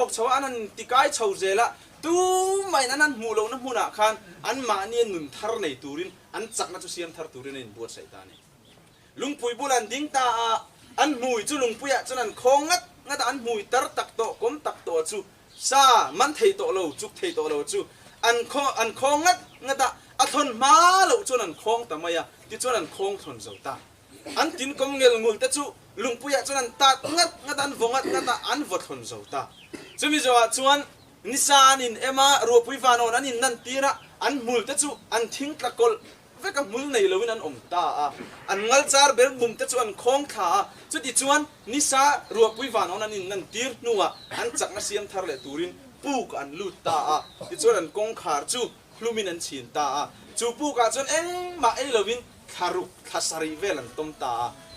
บอกชาวอันนั้นติกายชาวเจละตู้ไม่นั้นหูเรานั้นหูนักขันอันมาเนี่ยหนุนทาร์ในตูรินอันจักนัจุเสียมทาร์ตูรินในบวชใส่ตานี่ลุงปุยบุลันดิ้งตาอันหูยจุลุงปุยอะจุนันคงงัดอันหูยตร์ตักโตก้มตักโตจูซามันเทโตเราจุกเทโตเราจูอันคงงัดอัทนมาเราจุนันคงแต่ไม่อะที่จุนันคงทนเจ้าตาอันตินกงเงลงูแต่จูลุงปุยอะจุนันตัดงัดอันวงงัดอันวดทนเจ้าตาจะมีจังหวะชวนนิสานินเอมารัวปุยฟานอนันนินนันตีระอันมุลเตจูอันทิ้งตะกอลเวกับมุลในเลวินันอมตาอันงัลจาร์เบลบุมเตจูอันคงขาจุดที่ชวนนิสารัวปุยฟานอนันนินนันตีร์นัวอันจักนัเสียมทาร์เลตูรินปูกอันลูตาที่ชวนอันคงขาจูคลูมินันชินตาจูปูกอันชวนมาเลวินคารุคาสาริเวลันตมตา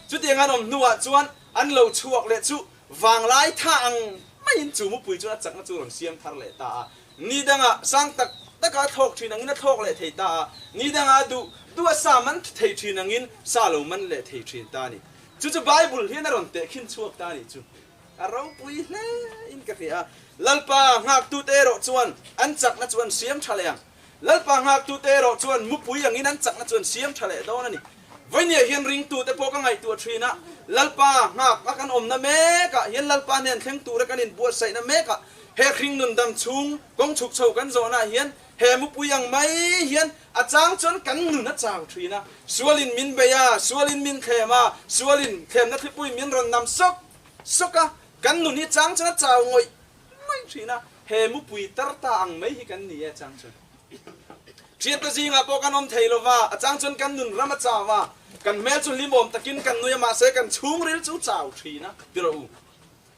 จุดที่งานอมนัวชวนอันเราชวกเลจูวางไล่ทางไม่ยินจูมุปุยจูนัดจักนัจูหลังเสียมทาร์เลตานี่ดังสังตะกาทอกทีนังอินทอกเลเทตานี่ดังดูสามันเททีนังอินซาโลมันเลเททีตานี่จู่ไบเบิลเฮียนรอนเตขินชวกตานี่จู่เราปุยเล่อินกะเฟียลัลปาหักตูเตโรจวนอันจักนัจวนเสียมทะเลยังลัลปาหักตูเตโรจวนมุปุยอย่างนี้นั้นจักนัจวนเสียมทะเลโดนนี่วันนี้เฮียนริงตูแต่พอกังไงตัวทรีนะลัลปาหักกันอมนะเมกะเฮียนลัลปาเนี่ยแข็งตูแล้วกันอินบัวใส่นะเมกะเฮคริงนุนดำชุงกงฉุกเฉากันโซน่าเฮียนเฮมุปุยังไม่เฮียนอาจารย์จนกันนุนนะจ้าวทรีนะสวลินมินเบียสวลินมินเขมาสวลินเขมนัทปุยมินรอนนำซกะกันนุนนี่จางจนจ้าวงอยไม่ทรีนะเฮมุปุยตร์ตาอังไม่ฮิกันนี่จางจนเชียตจิงอ่ะพอกันอมเทโลว่าอาจารย์จนกันนุนรามาจ้าว่ากันแม่จนลิมอมตะกินกันนุยมาเสกันชุงริลจูจ้าวทรีนะติเรา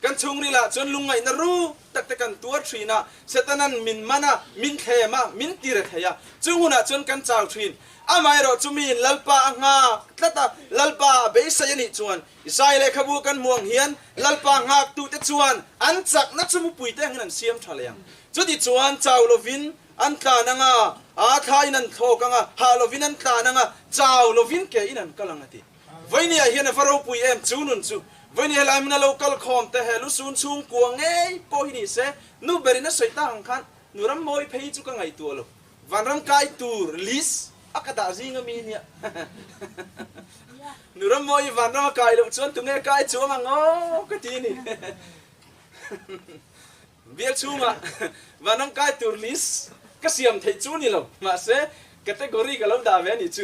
กันชงนี่ละจนลุงไงนรู้ตักแต่กันตัวทรีนะเสตนันมินมานะมินเขมามินตีระเทียจุงหุนะจนกันเจ้าทรีนอาไม่เราจุมีลัลปางาตะตาลัลปาเบสยนิจวนอิสราเอลขบูกันม่วงเฮียนลัลปางาตุเตจวนอันจักนัจมุปุยเตงนันเสียมทะเลยังจุดที่จวนเจ้าโลวินอันตานังอาทายนันโทกังฮาโลวินอันตานังเจ้าโลวินเกอินันกำลังติวันนี้เฮียนฟารูปุยจูนุนจูวันนี้เราไม่นา local com แต่เฮลุซุนซุงกวงเอ้ยพอหินิเสนูเบริน่าสวยต่างกันนูรำมวยเพย์จุกังไงตัวลูวันรำกายตูร์ลิสอากาศซิงมีเนี่ยนูรำมวยวันรำกายลูกชวนตุงเอกายชัวมังโอ้ก็ทีนี่เบียชัวมาวันรำกายตูร์ลิสก็เสียมเทจูนี่ลูมาเสกัตเกอรี่ก็เราด่าเวนี่จู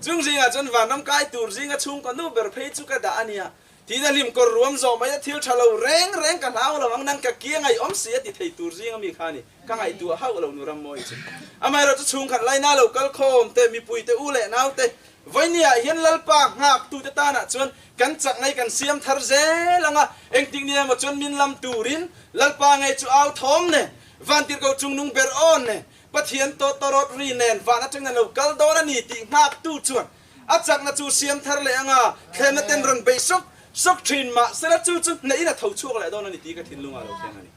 จุงซิงอ่ะจนวันรำกายตูร์ซิงอ่ะชุงกันนูเบอร์เพย์จุกันด่าเนี่ยที่นั่นลิมก็รวมโซไม่ได้ทิลชาเราแรงกันเอาเราวังนั่งกับเกียงไงอมเสียติดไทยตูริงมีขานี่กังไงตัวเข้าเราหนูรำมวยจิอาไม่เราจะชุงขัดไล่หน้าเรากัลโคมเตมีปุยเตอูเล่น้าเตวันนี้เห็นลัลปางหักตูเตตานะจนกันจักไงกันเสียมทาร์เซลังอ่ะเอ็งติงเนี่ยมาจนมินลำตูรินลัลปางไงจูเอาทอมเนี่ยวันที่เขาจุงนุงเบอร์ออนเนี่ยปะเทียนโตตรอดรีเนนวันนั้นจังนั้นเรากัลโดนันนี่ติหักตูจวนอาจักนัจูเสียมทาร์เลยอ่ะแค่นั้นเต็นรันเบสุกสกทรินมาเสร็จจู่ๆในนั้นเขาช่วยอะไรตอนนั้นนี่ตีกันทิ้งลุงอะไรแค่นั้นนี่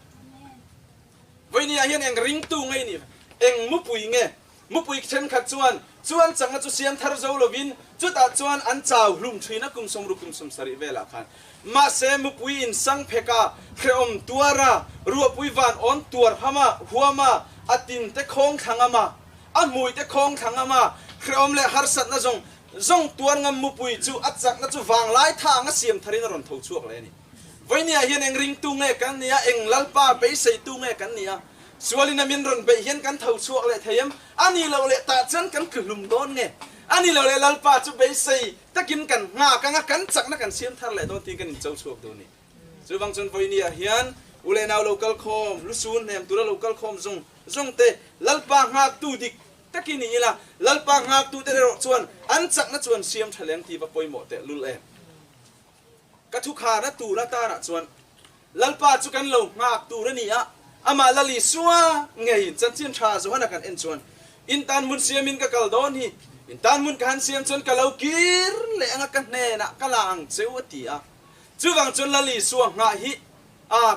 วันนี้เห็นเอ็งริงตู้ไงนี่เอ็งมุปุยไงมุปุยเช่นขัดจวนจังจู่เสียมทาร์โซโลวินจุดอาจวนอันเจ้าลุงทรีนักกุมสมรุกุมสมสริเวลาขันมาเสมุปุยอินสังเพกาเครอมตัวระรัวปุยวันอ่อนตัวหามาหัวมาอัดินเตะคงขังอามาอันมวยเตะคงขังอามาเครอมเล่ฮาร์สัตนะจงตัวงามมุปุยจูอัดจักนัจูวางไล่ทางเสียมทารินรอนทาวช่วงเลยนี่วันนี้เห็นเอ็งริงตุงเอกันเนี่ยเอ็งลัลปาไปใส่ตุงเอกันเนี่ยส่วนลินามินรอนไปเห็นกันทาวช่วงเลยเทียมอันนี้เราเลยตัดฉันกันกลุ่มโดนไงอันนี้เราเลยลัลปาจูไปใส่ตะกินกันงากันจักนักกันเสียมทาร์เลยโดนตีกันเจ้าช่วงตัวนี้จูบางจนวันนี้เห็นอุเลนาวโลกัลคอมลุซูนเนี่ยตัวโลกัลคอมจงเตลัลปาหักตูดิกตะกี้นี่ล่ะลัลปางหักตูเตเรชวนอันจักนัชวนเสียมเฉลียงที่ปะปอยหมดเตลุลเอมกะทุขานะตูละตานะชวนลัลปาจุกันโลหักตูระนี่อะอามาลลิสัวไงจันเจียนชาสวรรค์กันเอ็นชวนอินตันมุนเสียมินกะกัลโดนฮีอินตันมุนกันเสียมชวนกะเลากีร์เลงกันเนนะกะลังเซวตีอะจูวังชวนลลิสัวงาฮิ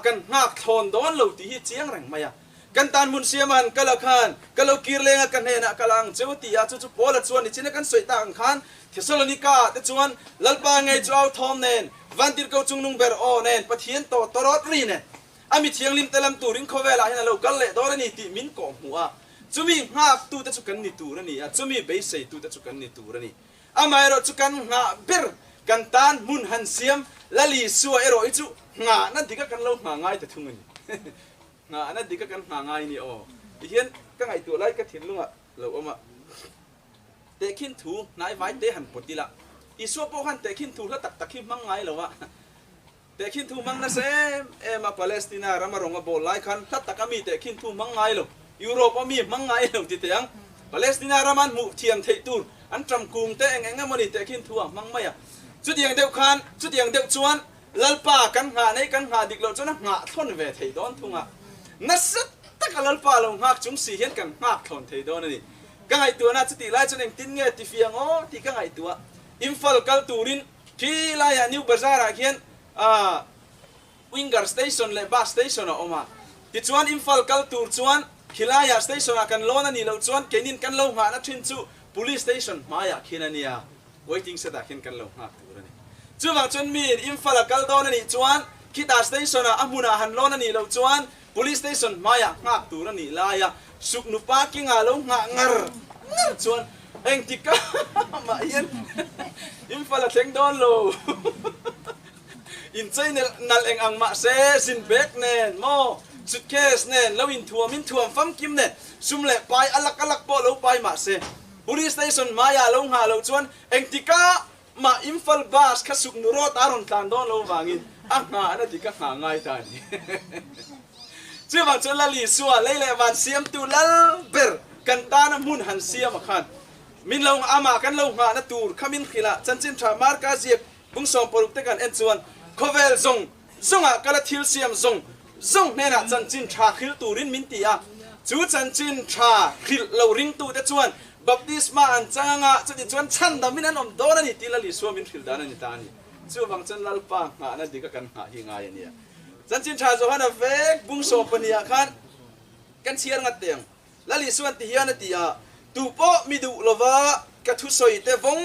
กันหักทอนโดนโลตีฮิเจียงแรงมายะกันตานมุนเสียมันกะละคันกะเลากีร์เลงกันเนนะกะลังเซวตีอะจู่ๆพอละชวนนี่จินกันสวยต่างคันเทสโลนิกาเตชวนลัลปาไงจูเอาทอมเนนวันที่เขาจุงนุงเบอร์โอเนนปะเทียนโตตรอดรีเนน อามิเทียงลิมเตลัมตูริงเขาเวลาเห็นเรากันเละตอนนี้ติมินก่อหัวจุมีหากตูแต่จุกันนิตูรนี่จุมีเบสใส่ตูแต่จุกันนิตูรนี่อามาเราจุกันหาเบร์กันตานมุนหันเสียมละลีสัวเอโรอิจุงานั่นดิกันเราหาง่ายแต่ทุ่งนี่งานั่นดิกันหาง่ายนี่อ๋อเห็นก็ไงตัวไรก็ทิ้งลุงอ่ะเราเอามาเตะขินถูนายไว้เตะหันปฏิละอีสัวพวกหันเตะขินถูแล้วตักขินมังไงเราวะเตะขินถูมังนะเซมมาปาเลสไตน์รามารงกับบอลไล่คันตักมีเตะขินถูมังไงเรายุโรปมีมังไงเราติดยังปาเลสไตน์รามันมุเทียงเทตูร์อันจำกุมเตะเองมันนี่เตะขินถูมังไม่อะจุดยังเดียวคันจุดยังเดียวชวนลัลป้ากันหาในกันหาดิกเราจนหาทนเวทให้ดอนทุ่งอ่ะนัสตะกันลัลป้าลงหักจุงสีเห็นกันหักทนให้ดอนนี่กังไอตัวน่าจะตีไล่จนเองตินเงี้ยติเฟียงอ๋อที่กังไอตัวอิมฟัลกัลตูรินที่ไล่นิวบาซาร์เขียนวิงเกอร์สเตชันและบัสสเตชันออกมาที่ชวนอิมฟัลกัลตูร์ชวนคิลายาสเตชันกันโลนั่นนี่เราชวนเกนินกันโลหานักชินซู police station มาอยากเขียนนี่อ่ะ waiting เสด็จเขียนกันโลหาตัวนี้จู่บางจนมีอิมฟัลกัลโดนั่นนี่ชวนคิดาสเตชันอามุนาหันโลนั่นนี่เราชวน police station มาอยากหักตัวนี่ลายสุกนุปากิงอาลงหักงร์ชวนเองติกะมาเย็นอิมฟัลเทงโดนโลอินใจนั่นเองอังมาเซสินเบกเนนโมสุดเคสเนนแล้วอินทัวมินทัวฟัมกิมเนนซุ่มเละไปอลักโปโลไปมาเซpolice station มาอยากลงหาเราชวนเองติกะมาอิมฟัลบาสขสุกนุโรตารอนตันโดนโลวางินอ่ะงานั่นติกะหาง่ายตานี่จู่บางจนละลีสัวเลยเลยวันเสียมตูลเบอร์กันตานมุนหันเสียมขันมินลงอามากันลงหาณตูร์ขมินขิละจันจินทรามาร์กาเจียบบุ้งสอมปรุกเตกันเอ็นชวนโคเวลซงอ่ะกระทิลเสียมซงเนี่ยนะจันจินทราขิลตูรินมินตีอ่ะจู่จันจินทราขิลเราริงตูเตชวนบัพติสมาอันจังอ่ะจุดชวนชันดามินันอมโดนันนี่ตีละลีสัวมินขิลดานันนี่ตานี่จู่บางจนลัลปางหานั่นดีก็กันหาหิงายเนี่ยจันจินทราโจฮันเวกบุ้งสอมปนียขันกันเชียร์งัดเตียงละลีส่วนที่เฮียนตีอาตูโปมิดูลวะกระทุสอยเตวง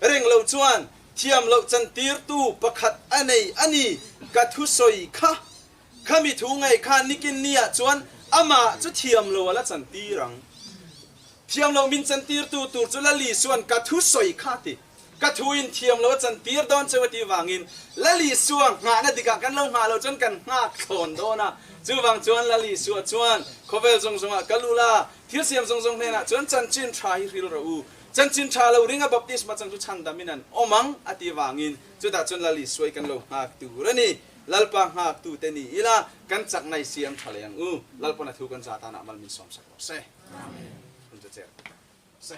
เร่งเหล่าชวนเทียมเหล่าจันตีร์ตูประคัดอันนี้กระทุสอยข้ามีถุงไงข้านิกินเนี่ยชวนอามาจะเทียมเหล่าละจันตีรังเทียมเหล่ามินจันตีร์ตูตูจุละลีส่วนกระทุสอยข้าติกระทุอินเทียมเหล่าจันตีร์ดอนเจวตีวางินละลีส่วนงานดิกากันลงหาเหล่าจนกันหักโขนโดนะจู่บางจวนละลีส่วนจวนโคเวลซงอ่ะกัลลูลาที่เสียมซงเนี่ยนะจวนจันจินทราฮิริลรูจันจินทราเราริงกับบัพติสมาจังจุชันดามินันโอมังอติวางินจุดาจวนละลีสวยกันลงหักตูรนี่ลัลปางหักตูเตนี่อีละกันจักในเสียมทะเลยังลัลปานาทุกันจาตานะมันมีสองสักเซ่คุณจะเจอเซ่